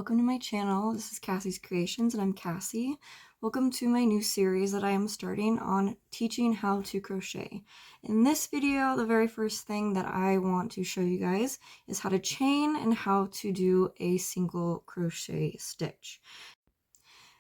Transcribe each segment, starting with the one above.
welcome to my channel. This is Cassie's Creations and I'm Cassie. Welcome to my new series that I am starting on teaching how to crochet. In this video, the very first thing that I want to show you guys is how to chain and how to do a single crochet stitch.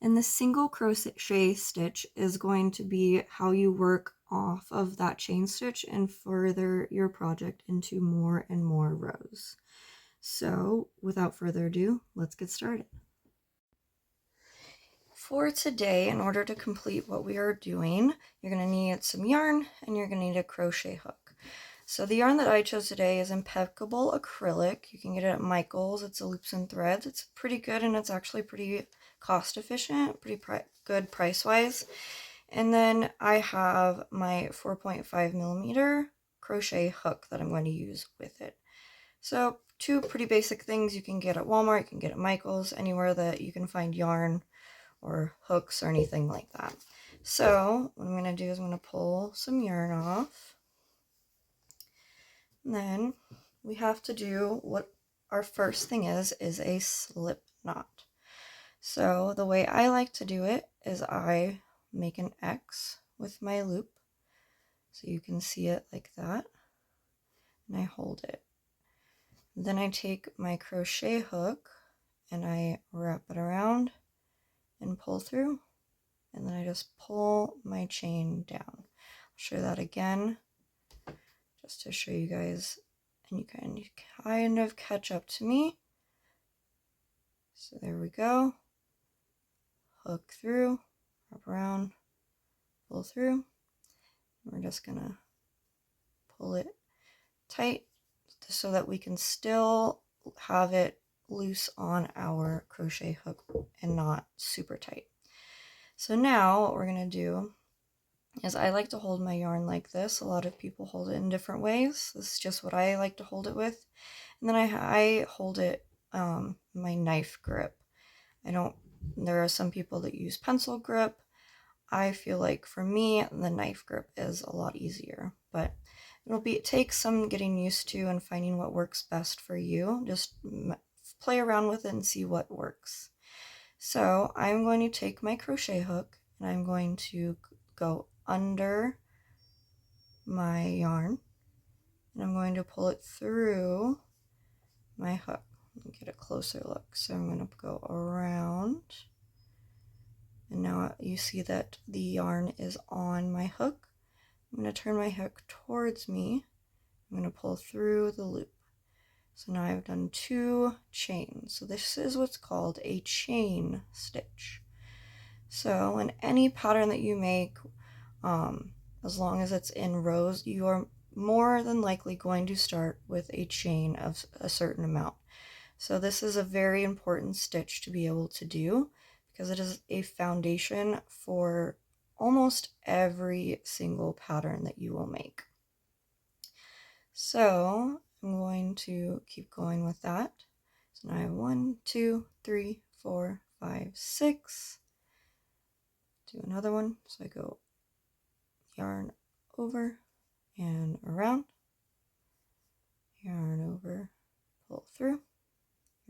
And the single crochet stitch is going to be how you work off of that chain stitch and further your project into more and more rows. So without further ado, let's get started. For today, in order to complete what we are doing, you're going to need some yarn and you're going to need a crochet hook. So the yarn that I chose today is Impeccable Acrylic. You can get it at Michael's. It's a loops and threads. It's pretty good and it's actually pretty cost efficient, pretty good price wise. And then I have my 4.5 millimeter crochet hook that I'm going to use with it. So two pretty basic things you can get at Walmart, you can get at Michael's, anywhere that you can find yarn or hooks or anything like that. So what I'm going to do is I'm going to pull some yarn off. And then we have to do what our first thing is a slip knot. So the way I like to do it is I make an X with my loop. So you can see it like that. And I hold it. Then I take my crochet hook and I wrap it around and pull through, and then I just pull my chain down. I'll show that again just to show you guys, and you can kind of catch up to me. So there we go. Hook through, wrap around, pull through. We're just gonna pull it tight so that we can still have it loose on our crochet hook and not super tight. So now what we're going to do is I like to hold my yarn like this. A lot of people hold it in different ways. This is just what I like to hold it with. And then I hold it my knife grip. There are some people that use pencil grip. I feel like for me the knife grip is a lot easier, but it takes some getting used to and finding what works best for you. Just play around with it and see what works. So I'm going to take my crochet hook and I'm going to go under my yarn and I'm going to pull it through my hook. Let me get a closer look. So I'm going to go around, and now you see that the yarn is on my hook. I'm going to turn my hook towards me. I'm going to pull through the loop. So now I've done two chains. So this is what's called a chain stitch. So in any pattern that you make, as long as it's in rows, you are more than likely going to start with a chain of a certain amount. So this is a very important stitch to be able to do because it is a foundation for almost every single pattern that you will make. So I'm going to keep going with that. So now I have 1, 2, 3, 4, 5, 6. Do another one. So I go yarn over and around, yarn over, pull through,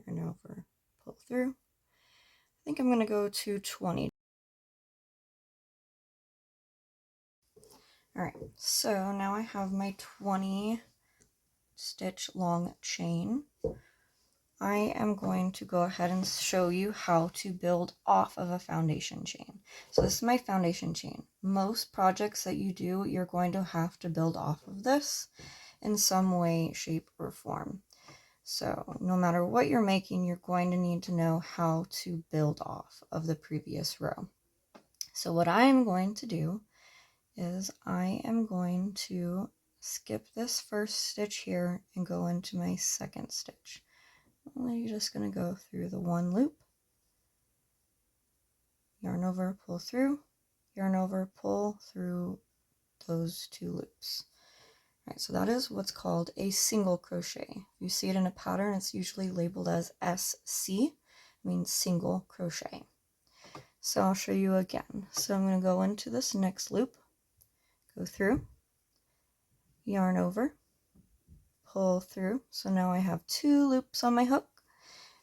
yarn over, pull through. I think I'm going to go to 20. All right, so now I have my 20 stitch long chain. I am going to go ahead and show you how to build off of a foundation chain. So this is my foundation chain. Most projects that you do, you're going to have to build off of this in some way, shape, or form. So no matter what you're making, you're going to need to know how to build off of the previous row. So what I'm going to do is I am going to skip this first stitch here and go into my second stitch. You're just going to go through the one loop, yarn over, pull through, yarn over, pull through those two loops. All right, so that is what's called a single crochet. If you see it in a pattern, it's usually labeled as SC, it means single crochet. So I'll show you again. So I'm going to go into this next loop, go through, yarn over, pull through. So now I have two loops on my hook.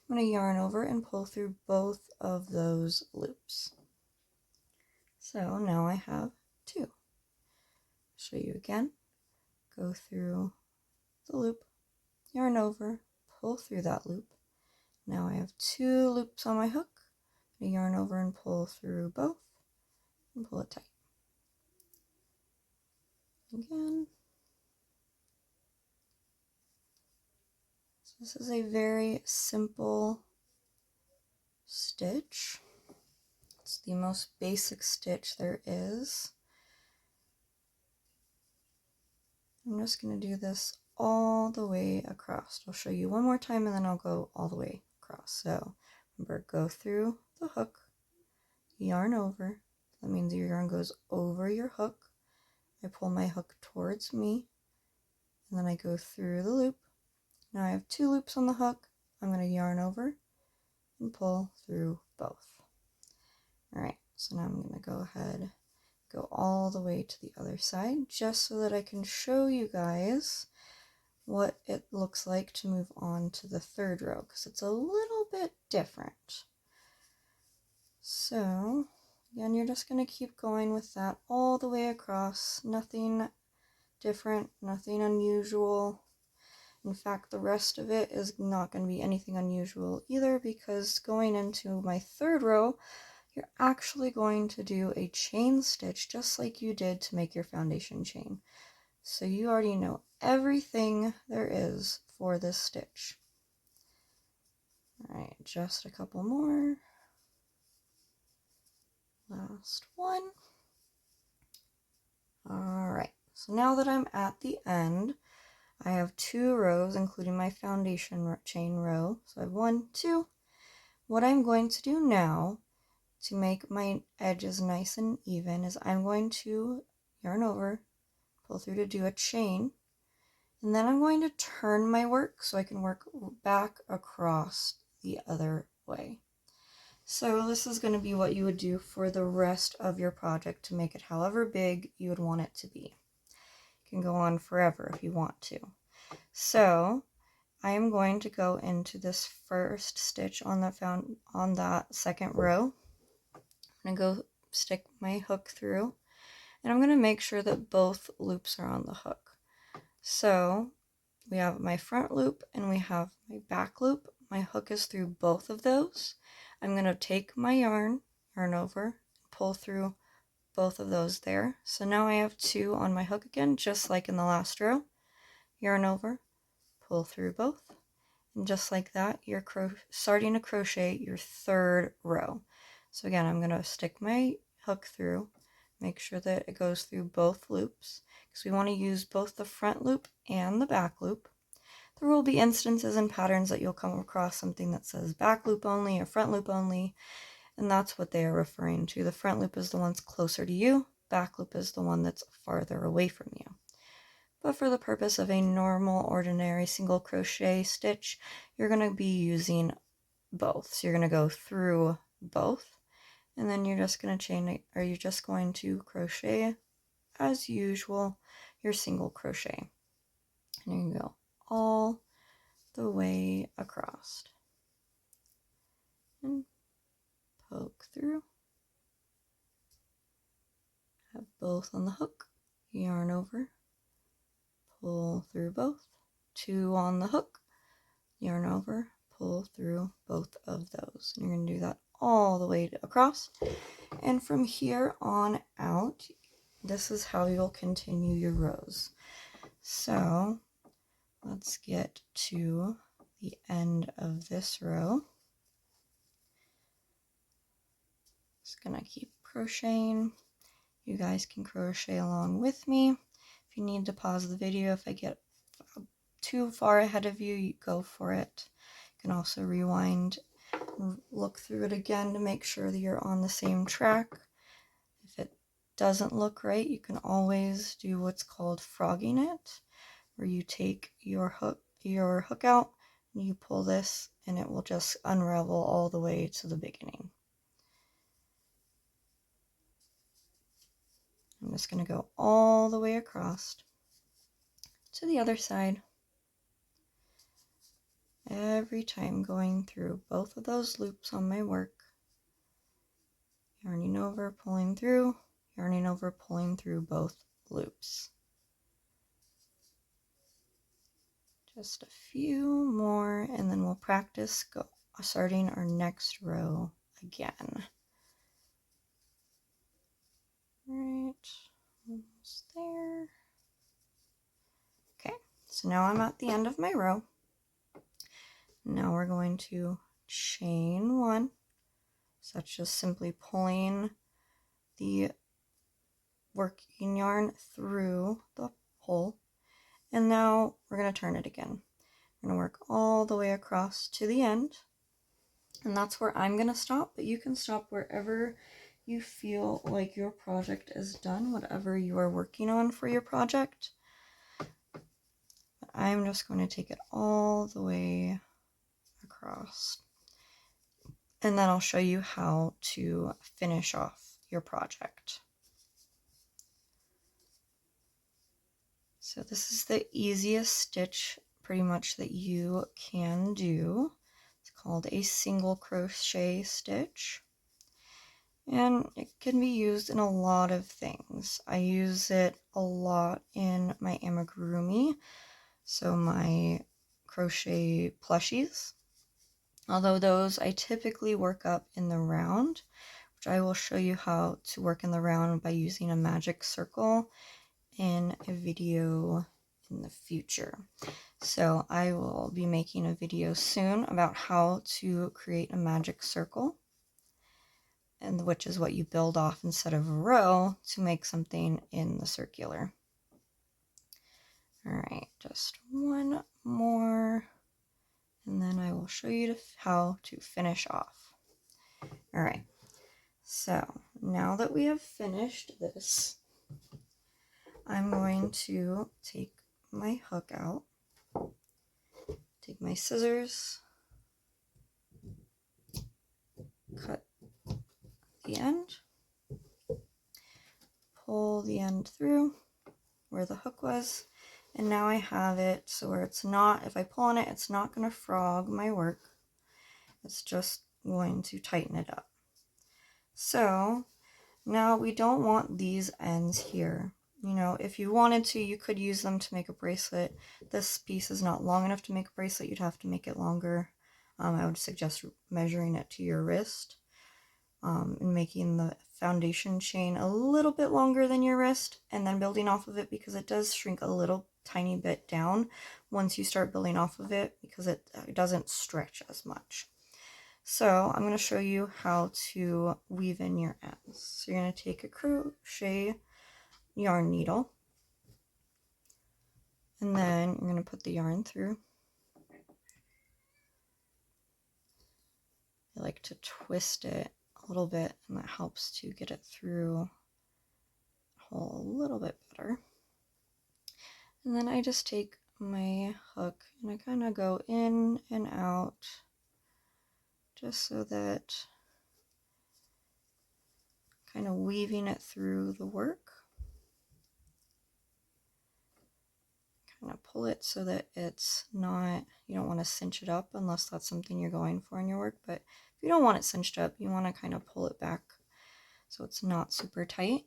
I'm I'm going to yarn over and pull through both of those loops. So now I have 2. Show you again. Go through the loop, yarn over, pull through that loop. Now I have 2 loops on my hook. I yarn over and pull through both and pull it tight. Again. So this is a very simple stitch. It's the most basic stitch there is. I'm just going to do this all the way across. I'll show you one more time and then I'll go all the way across. So remember, go through the hook, yarn over. That means your yarn goes over your hook. I pull my hook towards me and then I go through the loop. Now I have 2 loops on the hook. I'm going to yarn over and pull through both. Alright, so now I'm going to go ahead, go all the way to the other side just so that I can show you guys what it looks like to move on to the 3rd row, because it's a little bit different. So again, you're just going to keep going with that all the way across. Nothing different, nothing unusual. In fact, the rest of it is not going to be anything unusual either, because going into my 3rd row, you're actually going to do a chain stitch just like you did to make your foundation chain. So you already know everything there is for this stitch. Alright, just a couple more. Last one. Alright, so now that I'm at the end, I have 2 rows, including my foundation chain row. So I have 1, 2. What I'm going to do now to make my edges nice and even is I'm going to yarn over, pull through to do a chain, and then I'm going to turn my work so I can work back across the other way. So this is going to be what you would do for the rest of your project to make it however big you would want it to be. You can go on forever if you want to. So I am going to go into this first stitch on that 2nd row. I'm going to go stick my hook through, and I'm going to make sure that both loops are on the hook. So we have my front loop and we have my back loop. My hook is through both of those. I'm going to take my yarn over, pull through both of those there. So now I have 2 on my hook again, just like in the last row. Yarn over, pull through both, and just like that, you're starting to crochet your 3rd row. So again, I'm going to stick my hook through, make sure that it goes through both loops, because we want to use both the front loop and the back loop. There will be instances and patterns that you'll come across something that says back loop only or front loop only, and that's what they are referring to. The front loop is the one that's closer to you, back loop is the one that's farther away from you. But for the purpose of a normal, ordinary single crochet stitch, you're going to be using both. So you're going to go through both, and then you're just going to chain it, or you're just going to crochet as usual, your single crochet. And you can go all the way across. And poke through. Have both on the hook, yarn over, pull through both, 2 on the hook, yarn over, pull through both of those. And you're going to do that all the way across. And from here on out, this is how you'll continue your rows. So let's get to the end of this row. Just going to keep crocheting. You guys can crochet along with me. If you need to pause the video, if I get too far ahead of you, you go for it. You can also rewind, look through it again to make sure that you're on the same track. If it doesn't look right, you can always do what's called frogging it, where you take your hook out and you pull this and it will just unravel all the way to the beginning. I'm just going to go all the way across to the other side. every time going through both of those loops on my work, yarning over, pulling through, yarning over, pulling through both loops. Just a few more, and then we'll practice starting our next row again. Right, almost there. Okay, so now I'm at the end of my row. Now we're going to chain one. So that's just simply pulling the working yarn through the hole. And now we're going to turn it again. We're going to work all the way across to the end. And that's where I'm going to stop, but you can stop wherever you feel like your project is done, whatever you are working on for your project. But I'm just going to take it all the way across. And then I'll show you how to finish off your project. So this is the easiest stitch pretty much that you can do. It's called a single crochet stitch. And it can be used in a lot of things. I use it a lot in my amigurumi, so my crochet plushies. Although those I typically work up in the round, which I will show you how to work in the round by using a magic circle in a video in the future. So I will be making a video soon about how to create a magic circle, and which is what you build off instead of a row to make something in the circular. All right, just one more, and then I will show you how to finish off. All right, so now that we have finished this, I'm going to take my hook out, take my scissors, cut the end, pull the end through where the hook was, and now I have it so where it's not, if I pull on it, it's not going to frog my work. It's just going to tighten it up. So now we don't want these ends here. You know, if you wanted to, you could use them to make a bracelet. This piece is not long enough to make a bracelet. You'd have to make it longer. I would suggest measuring it to your wrist. And making the foundation chain a little bit longer than your wrist, and then building off of it, because it does shrink a little tiny bit down once you start building off of it, because it doesn't stretch as much. So I'm going to show you how to weave in your ends. So you're going to take a crochet yarn needle, and then you're going to put the yarn through. I like to twist it a little bit, and that helps to get it through the hole a little bit better. And then I just take my hook and I kind of go in and out, just so that kind of weaving it through the work. Kind of pull it so that it's not, you don't want to cinch it up unless that's something you're going for in your work, but if you don't want it cinched up, you want to kind of pull it back so it's not super tight.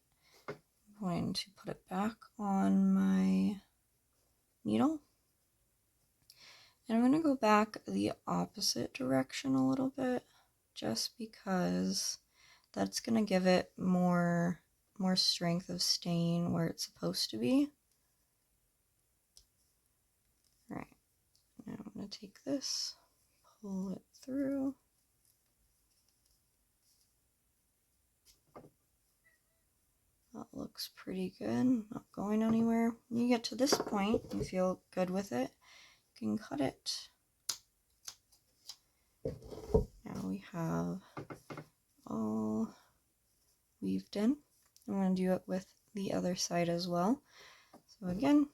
I'm going to put it back on my needle. And I'm going to go back the opposite direction a little bit, just because that's going to give it more strength of staying where it's supposed to be. All right, now I'm going to take this, pull it through. That looks pretty good, not going anywhere. When you get to this point, you feel good with it, you can cut it. Now we have all weaved in. I'm going to do it with the other side as well. So again,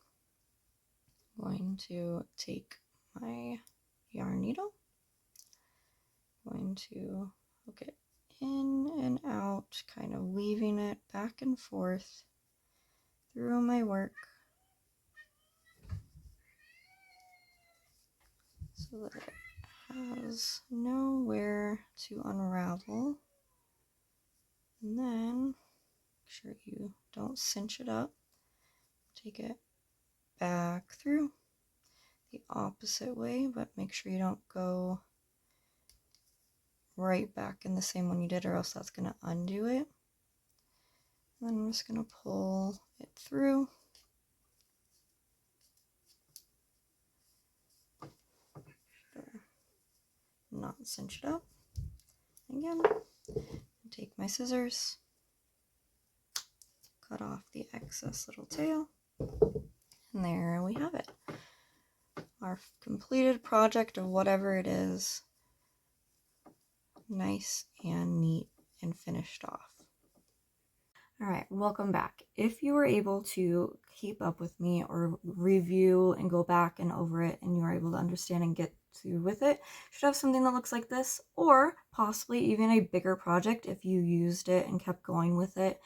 I'm going to take my yarn needle, I'm going to hook it in and out, kind of weaving it back and forth through my work. so that it has nowhere to unravel. And then make sure you don't cinch it up. Take it back through the opposite way, but make sure you don't go right back in the same one you did, or else that's going to undo it. And then I'm just going to pull it through. Not cinch it up. Again, take my scissors, cut off the excess little tail, and there we have it. Our completed project of whatever it is, nice and neat and finished off. All right, welcome back. If you were able to keep up with me or review and go back and over it, and you were able to understand and get through with it, you should have something that looks like this, or possibly even a bigger project if you used it and kept going with it.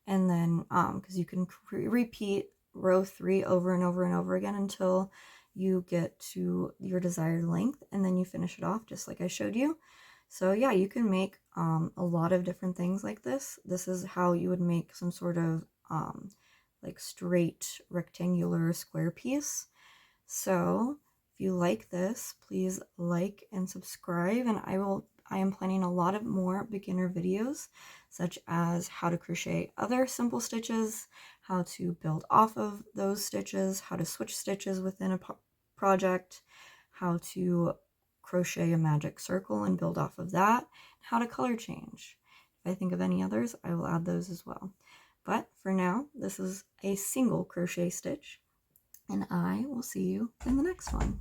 And then because you can repeat row 3 over and over and over again until you get to your desired length, and then you finish it off just like I showed you. So yeah, you can make a lot of different things like this. This is how you would make some sort of like straight rectangular square piece. So if you like this, please like and subscribe, and I am planning a lot of more beginner videos, such as how to crochet other simple stitches, how to build off of those stitches, how to switch stitches within a project, how to crochet a magic circle and build off of that, how to color change. If I think of any others, I will add those as well. But for now, this is a single crochet stitch, and I will see you in the next one.